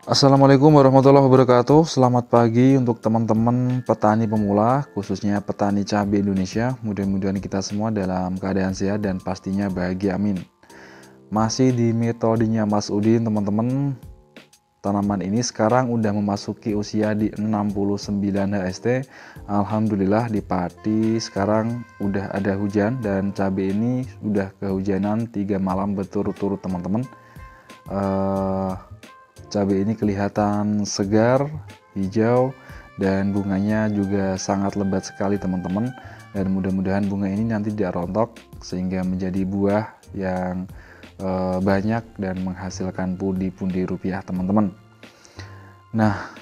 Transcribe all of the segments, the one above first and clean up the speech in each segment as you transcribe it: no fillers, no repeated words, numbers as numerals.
Assalamualaikum warahmatullahi wabarakatuh. Selamat pagi untuk teman-teman petani pemula, khususnya petani cabai Indonesia. Mudah-mudahan kita semua dalam keadaan sehat dan pastinya bahagia, amin. Masih di metodenya Mas Udin, teman-teman. Tanaman ini sekarang udah memasuki usia di 69 HST. Alhamdulillah di Pati sekarang udah ada hujan dan cabai ini udah kehujanan 3 malam berturut-turut, teman-teman. Cabai ini kelihatan segar, hijau, dan bunganya juga sangat lebat sekali, teman-teman. Dan mudah-mudahan bunga ini nanti tidak rontok sehingga menjadi buah yang banyak dan menghasilkan pundi-pundi rupiah, teman-teman. Nah,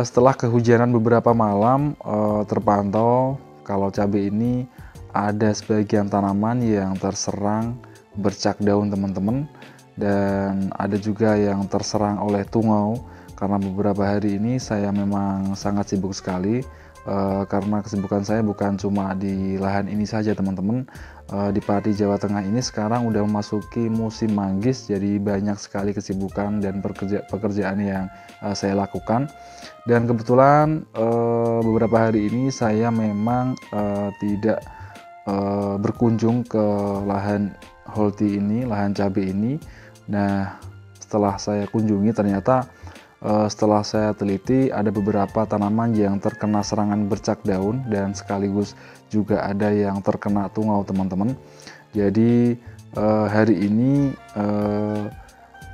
setelah kehujanan beberapa malam, terpantau kalau cabai ini ada sebagian tanaman yang terserang bercak daun, teman-teman. Dan ada juga yang terserang oleh tungau. Karena beberapa hari ini saya memang sangat sibuk sekali, karena kesibukan saya bukan cuma di lahan ini saja, teman-teman. Di Pati Jawa Tengah ini sekarang udah memasuki musim manggis, jadi banyak sekali kesibukan dan pekerjaan yang saya lakukan. Dan kebetulan beberapa hari ini saya memang tidak berkunjung ke lahan holti ini, lahan cabai ini. Nah, setelah saya kunjungi ternyata setelah saya teliti ada beberapa tanaman yang terkena serangan bercak daun dan sekaligus juga ada yang terkena tungau, teman-teman. Jadi hari ini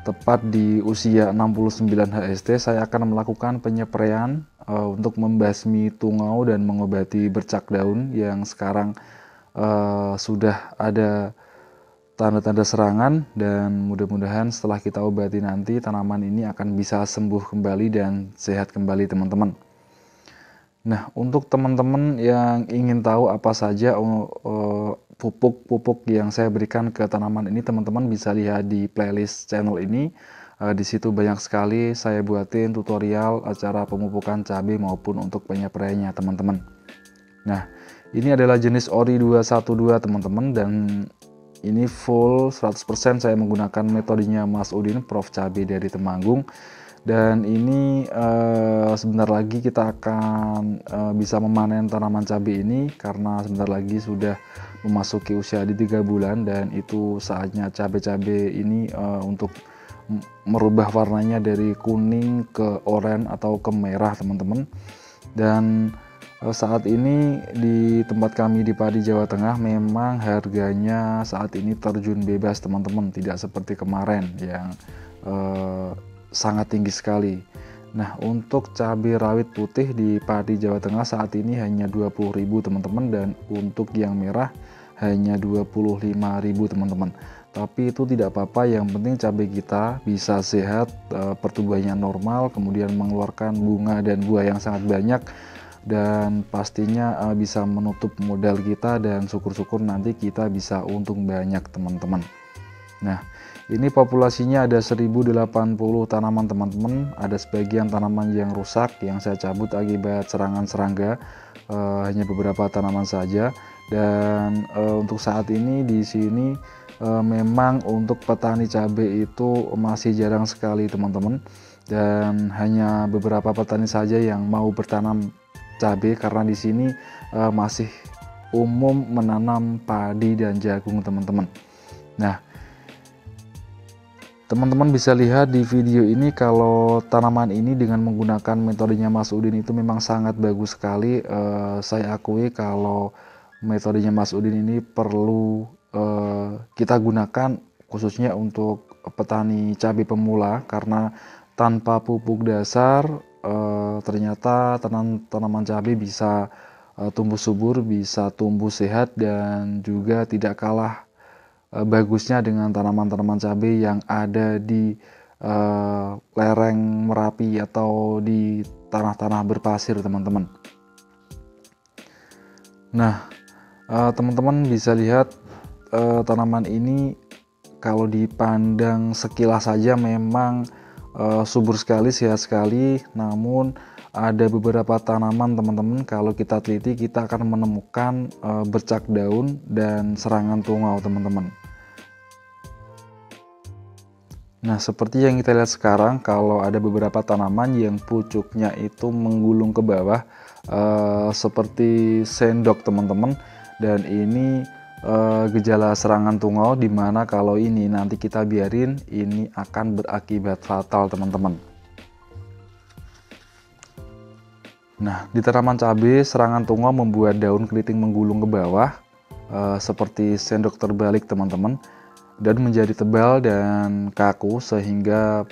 tepat di usia 69 HST saya akan melakukan penyepraian untuk membasmi tungau dan mengobati bercak daun yang sekarang sudah ada tanda-tanda serangan, dan mudah-mudahan setelah kita obati nanti tanaman ini akan bisa sembuh kembali dan sehat kembali, teman-teman. Nah, untuk teman-teman yang ingin tahu apa saja pupuk-pupuk yang saya berikan ke tanaman ini, teman-teman bisa lihat di playlist channel ini. Di situ banyak sekali saya buatin tutorial acara pemupukan cabai maupun untuk penyepraiannya, teman-teman. Nah, ini adalah jenis Ori 212, teman-teman, dan ini full 100% saya menggunakan metodenya Mas Udin, Prof Cabai dari Temanggung. Dan ini sebentar lagi kita akan bisa memanen tanaman cabai ini, karena sebentar lagi sudah memasuki usia di 3 bulan, dan itu saatnya cabai-cabai ini untuk merubah warnanya dari kuning ke oranye atau ke merah, teman-teman. Dan saat ini di tempat kami di Pati Jawa Tengah memang harganya saat ini terjun bebas, teman-teman, tidak seperti kemarin yang sangat tinggi sekali. Nah, untuk cabai rawit putih di Pati Jawa Tengah saat ini hanya 20.000, teman-teman, dan untuk yang merah hanya 25.000, teman-teman. Tapi itu tidak apa-apa, yang penting cabai kita bisa sehat, pertumbuhannya normal, kemudian mengeluarkan bunga dan buah yang sangat banyak, dan pastinya bisa menutup modal kita, dan syukur-syukur nanti kita bisa untung banyak, teman-teman. Nah, ini populasinya ada 1080 tanaman, teman-teman. Ada sebagian tanaman yang rusak yang saya cabut akibat serangan serangga, hanya beberapa tanaman saja. Dan untuk saat ini di sini memang untuk petani cabai itu masih jarang sekali, teman-teman, dan hanya beberapa petani saja yang mau bertanam cabai, karena di sini masih umum menanam padi dan jagung, teman-teman. Nah, teman-teman bisa lihat di video ini kalau tanaman ini dengan menggunakan metodenya Mas Udin itu memang sangat bagus sekali. Saya akui kalau metodenya Mas Udin ini perlu kita gunakan khususnya untuk petani cabai pemula, karena tanpa pupuk dasar ternyata tanaman cabai bisa tumbuh subur, bisa tumbuh sehat, dan juga tidak kalah bagusnya dengan tanaman-tanaman cabai yang ada di lereng Merapi atau di tanah-tanah berpasir, teman-teman. Nah, teman-teman bisa lihat tanaman ini kalau dipandang sekilas saja memang subur sekali, sehat sekali. Namun ada beberapa tanaman, teman-teman, kalau kita teliti kita akan menemukan bercak daun dan serangan tungau, teman-teman. Nah, seperti yang kita lihat sekarang, kalau ada beberapa tanaman yang pucuknya itu menggulung ke bawah, seperti sendok teman-teman, dan ini gejala serangan tungau, dimana kalau ini nanti kita biarin, ini akan berakibat fatal teman-teman. Nah, di tanaman cabai, serangan tungau membuat daun keriting menggulung ke bawah, seperti sendok terbalik teman-teman, dan menjadi tebal dan kaku sehingga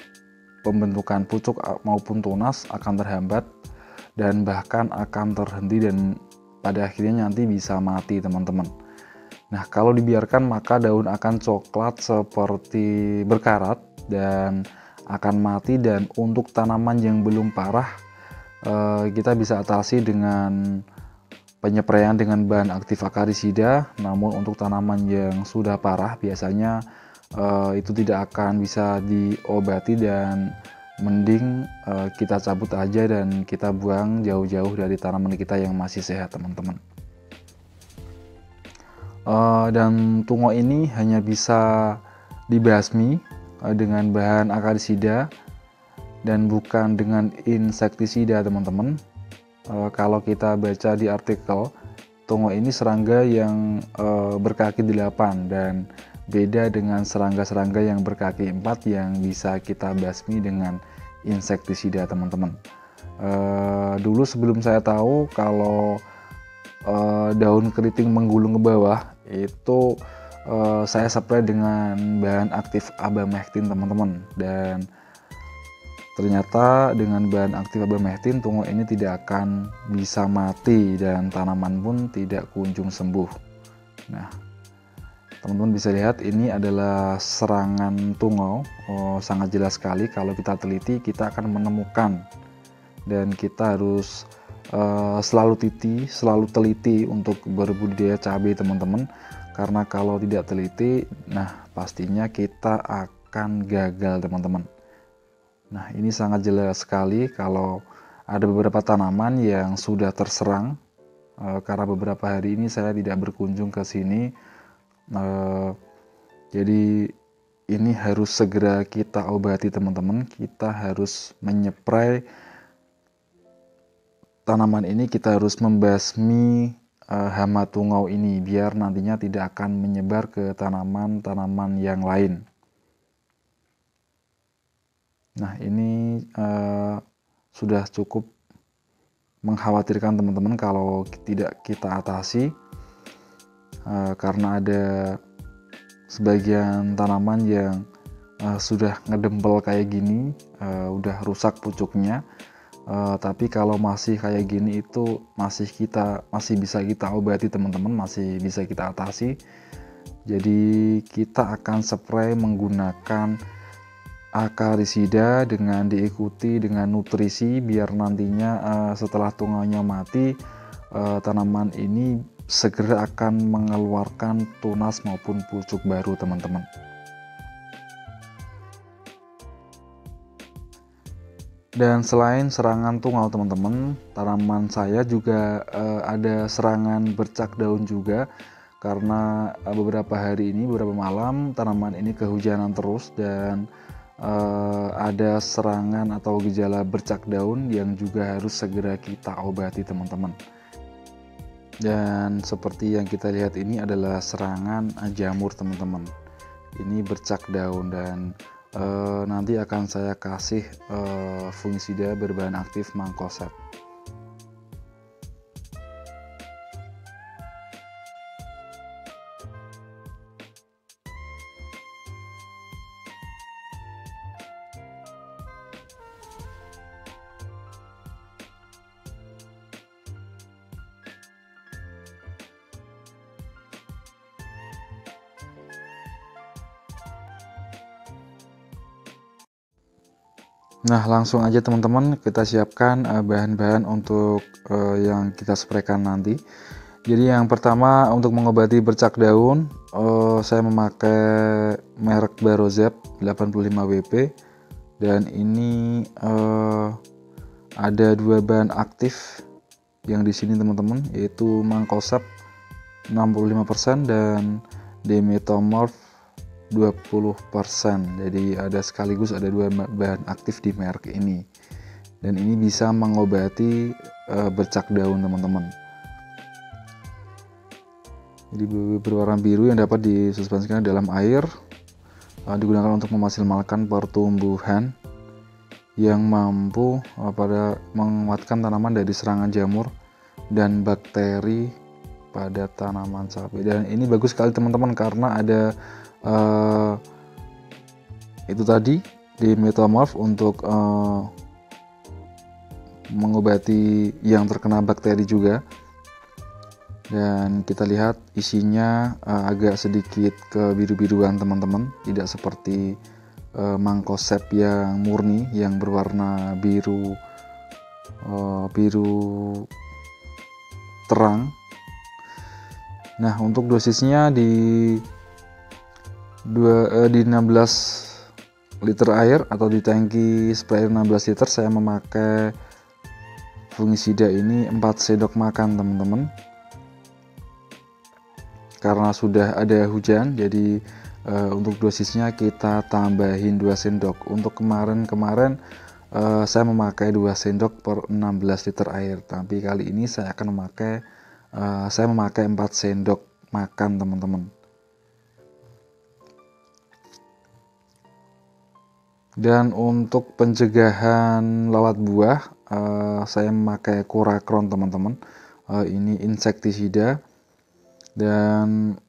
pembentukan pucuk maupun tunas akan terhambat dan bahkan akan terhenti dan pada akhirnya nanti bisa mati teman-teman. Nah, kalau dibiarkan maka daun akan coklat seperti berkarat dan akan mati. Dan untuk tanaman yang belum parah, kita bisa atasi dengan penyepraian dengan bahan aktif akarisida. Namun untuk tanaman yang sudah parah biasanya itu tidak akan bisa diobati dan mending kita cabut aja dan kita buang jauh-jauh dari tanaman kita yang masih sehat teman-teman. Dan tungau ini hanya bisa dibasmi dengan bahan akarisida dan bukan dengan insektisida teman-teman. Kalau kita baca di artikel, tungau ini serangga yang berkaki 8 dan beda dengan serangga-serangga yang berkaki 4 yang bisa kita basmi dengan insektisida teman-teman. Dulu sebelum saya tahu kalau daun keriting menggulung ke bawah, itu saya spray dengan bahan aktif abamectin teman-teman, dan ternyata dengan bahan aktif abamectin tungau ini tidak akan bisa mati dan tanaman pun tidak kunjung sembuh. Nah, teman-teman bisa lihat ini adalah serangan tungau. Sangat jelas sekali kalau kita teliti kita akan menemukan, dan kita harus selalu teliti untuk berbudidaya cabai teman-teman, karena kalau tidak teliti, nah pastinya kita akan gagal teman-teman. Nah, ini sangat jelas sekali kalau ada beberapa tanaman yang sudah terserang. Karena beberapa hari ini saya tidak berkunjung ke sini, jadi ini harus segera kita obati teman-teman. Kita harus menyeprai tanaman ini, kita harus membasmi hama tungau ini biar nantinya tidak akan menyebar ke tanaman-tanaman yang lain. Nah, ini sudah cukup mengkhawatirkan teman-teman kalau tidak kita atasi, karena ada sebagian tanaman yang sudah ngedempel kayak gini, udah rusak pucuknya. Tapi kalau masih kayak gini itu masih bisa kita obati teman-teman, masih bisa kita atasi. Jadi kita akan spray menggunakan akarisida dengan diikuti dengan nutrisi biar nantinya setelah tungaunya mati, tanaman ini segera akan mengeluarkan tunas maupun pucuk baru teman-teman. Dan selain serangan tungau teman-teman, tanaman saya juga ada serangan bercak daun juga, karena beberapa hari ini, beberapa malam tanaman ini kehujanan terus dan ada serangan atau gejala bercak daun yang juga harus segera kita obati teman-teman. Dan seperti yang kita lihat ini adalah serangan jamur teman-teman. Ini bercak daun dan nanti akan saya kasih fungisida berbahan aktif Mancozeb. Nah, langsung aja teman-teman kita siapkan bahan-bahan untuk yang kita spraykan nanti. Jadi yang pertama untuk mengobati bercak daun, saya memakai merek Barozeb 85WP, dan ini ada dua bahan aktif yang di sini teman-teman, yaitu Mancozeb 65% dan Dimetomorph 20%. Jadi sekaligus ada dua bahan aktif di merek ini. Dan ini bisa mengobati bercak daun teman-teman. Jadi berwarna biru yang dapat disuspensikan dalam air, digunakan untuk memaksimalkan pertumbuhan yang mampu pada menguatkan tanaman dari serangan jamur dan bakteri pada tanaman cabai. Dan ini bagus sekali teman-teman karena ada itu tadi di Metamorph untuk mengobati yang terkena bakteri juga. Dan kita lihat isinya agak sedikit kebiru-biruan teman-teman, tidak seperti mangkosep yang murni yang berwarna biru terang. Nah, untuk dosisnya di 16 liter air atau di tangki sprayer 16 liter saya memakai fungisida ini 4 sendok makan teman-teman. Karena sudah ada hujan, jadi untuk dosisnya kita tambahin 2 sendok. Untuk kemarin saya memakai 2 sendok per 16 liter air, tapi kali ini saya memakai 4 sendok makan teman-teman. Dan untuk pencegahan lalat buah, saya memakai Korakron teman-teman. Ini insektisida. Dan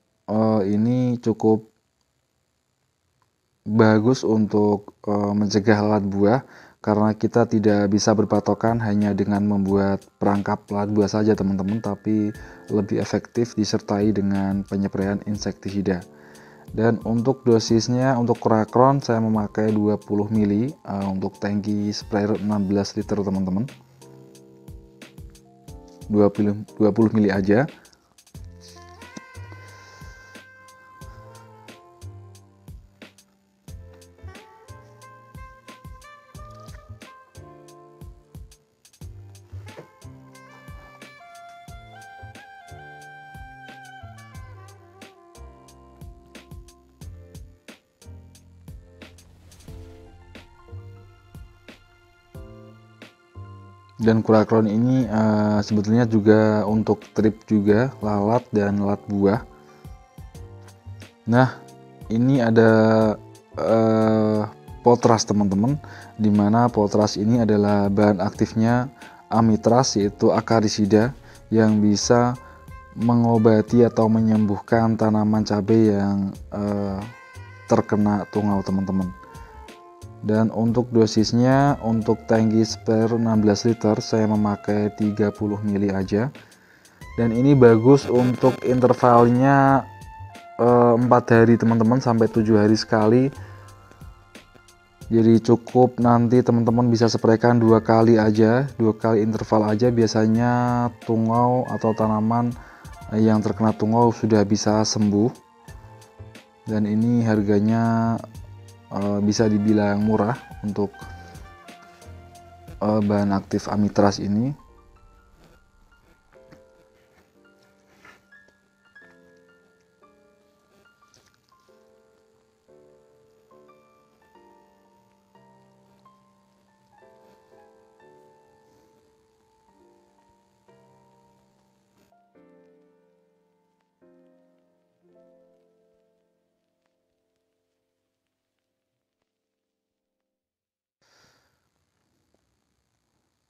ini cukup bagus untuk mencegah lalat buah karena kita tidak bisa berpatokan hanya dengan membuat perangkap lalat buah saja teman-teman, tapi lebih efektif disertai dengan penyepraian insektisida. Dan untuk dosisnya untuk Korakron saya memakai 20 ml untuk tangki sprayer 16 liter teman-teman. 20 ml aja. Dan Korakron ini sebetulnya juga untuk trip juga, lalat dan lalat buah. Nah, ini ada potras teman-teman, dimana potras ini adalah bahan aktifnya amitraz, yaitu akarisida yang bisa mengobati atau menyembuhkan tanaman cabai yang terkena tungau teman-teman. Dan untuk dosisnya untuk tangki sprayer 16 liter saya memakai 30 ml aja. Dan ini bagus untuk intervalnya 4 hari teman-teman, sampai 7 hari sekali. Jadi cukup nanti teman-teman bisa spraykan 2 kali aja, 2 kali interval aja. Biasanya tungau atau tanaman yang terkena tungau sudah bisa sembuh. Dan ini harganya bisa dibilang murah untuk bahan aktif amitraz ini.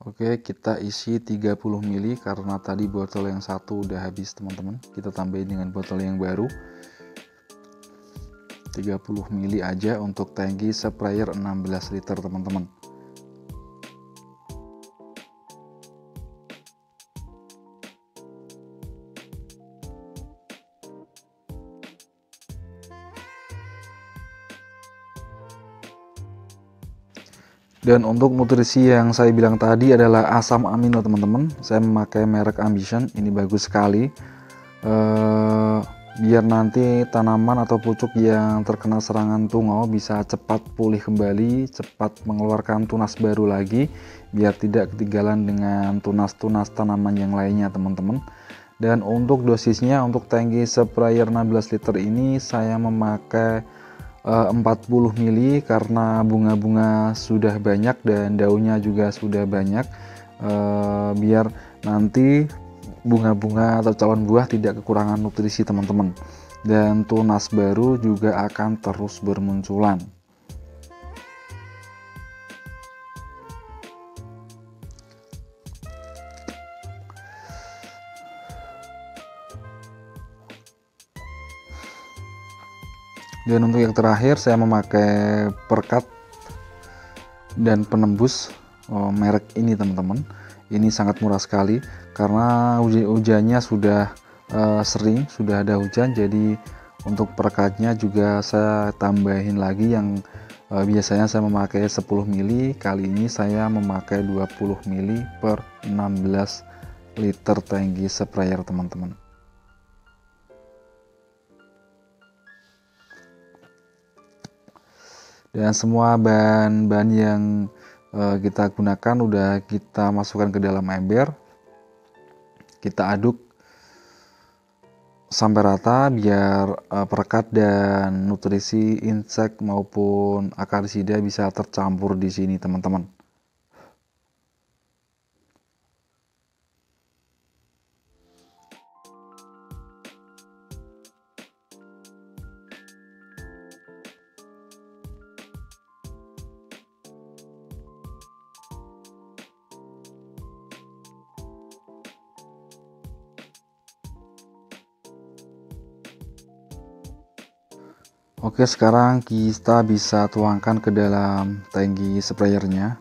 Oke, kita isi 30 ml karena tadi botol yang satu udah habis teman-teman. Kita tambahin dengan botol yang baru. 30 ml aja untuk tangki sprayer 16 liter teman-teman. Dan untuk nutrisi yang saya bilang tadi adalah asam amino teman-teman. Saya memakai merek Ambition, ini bagus sekali. Biar nanti tanaman atau pucuk yang terkena serangan tungau bisa cepat pulih kembali, cepat mengeluarkan tunas baru lagi, biar tidak ketinggalan dengan tunas-tunas tanaman yang lainnya teman-teman. Dan untuk dosisnya untuk tangki sprayer 16 liter ini saya memakai 40 mili karena bunga-bunga sudah banyak dan daunnya juga sudah banyak, biar nanti bunga-bunga atau calon buah tidak kekurangan nutrisi teman-teman, dan tunas baru juga akan terus bermunculan. Dan untuk yang terakhir saya memakai perekat dan penembus merek ini teman-teman. Ini sangat murah sekali karena hujannya sudah sering, sudah ada hujan, jadi untuk perekatnya juga saya tambahin lagi yang biasanya saya memakai 10 mili, kali ini saya memakai 20 mili per 16 liter tangki sprayer teman-teman. Dan semua bahan-bahan yang kita gunakan udah kita masukkan ke dalam ember, kita aduk sampai rata biar perekat dan nutrisi insek maupun akarisida bisa tercampur di sini teman-teman. Oke, sekarang kita bisa tuangkan ke dalam tangki sprayernya.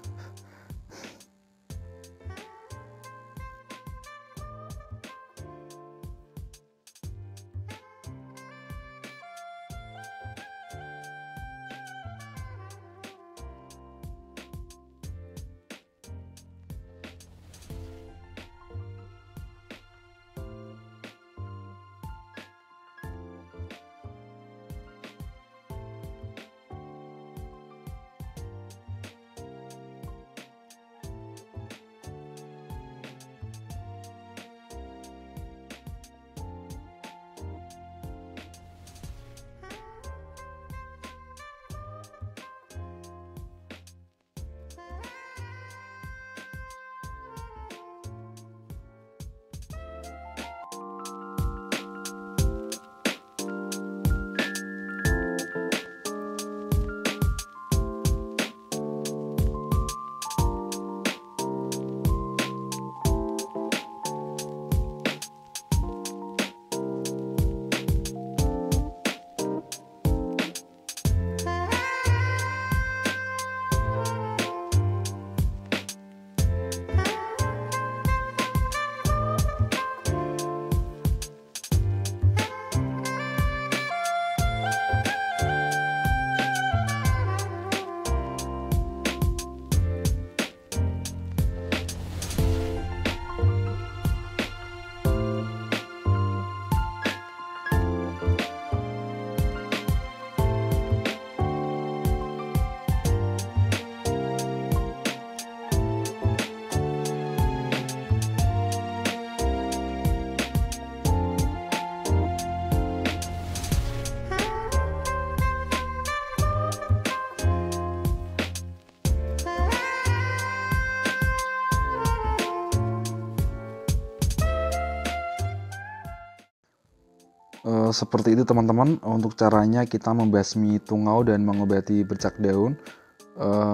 Seperti itu teman-teman untuk caranya kita membasmi tungau dan mengobati bercak daun.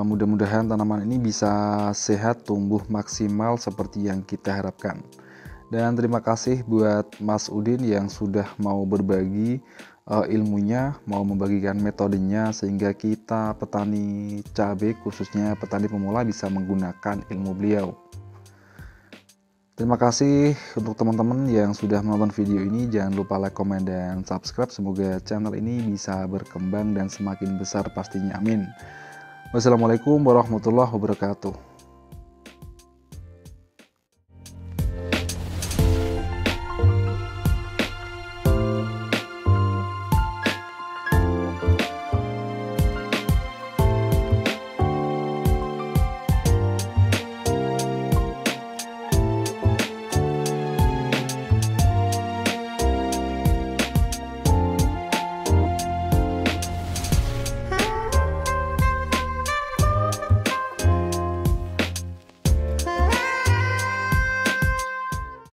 Mudah-mudahan tanaman ini bisa sehat, tumbuh maksimal seperti yang kita harapkan. Dan terima kasih buat Mas Udin yang sudah mau berbagi ilmunya, mau membagikan metodenya sehingga kita petani cabai, khususnya petani pemula, bisa menggunakan ilmu beliau. Terima kasih untuk teman-teman yang sudah menonton video ini. Jangan lupa like, komen, dan subscribe. Semoga channel ini bisa berkembang dan semakin besar pastinya. Amin. Wassalamualaikum warahmatullahi wabarakatuh.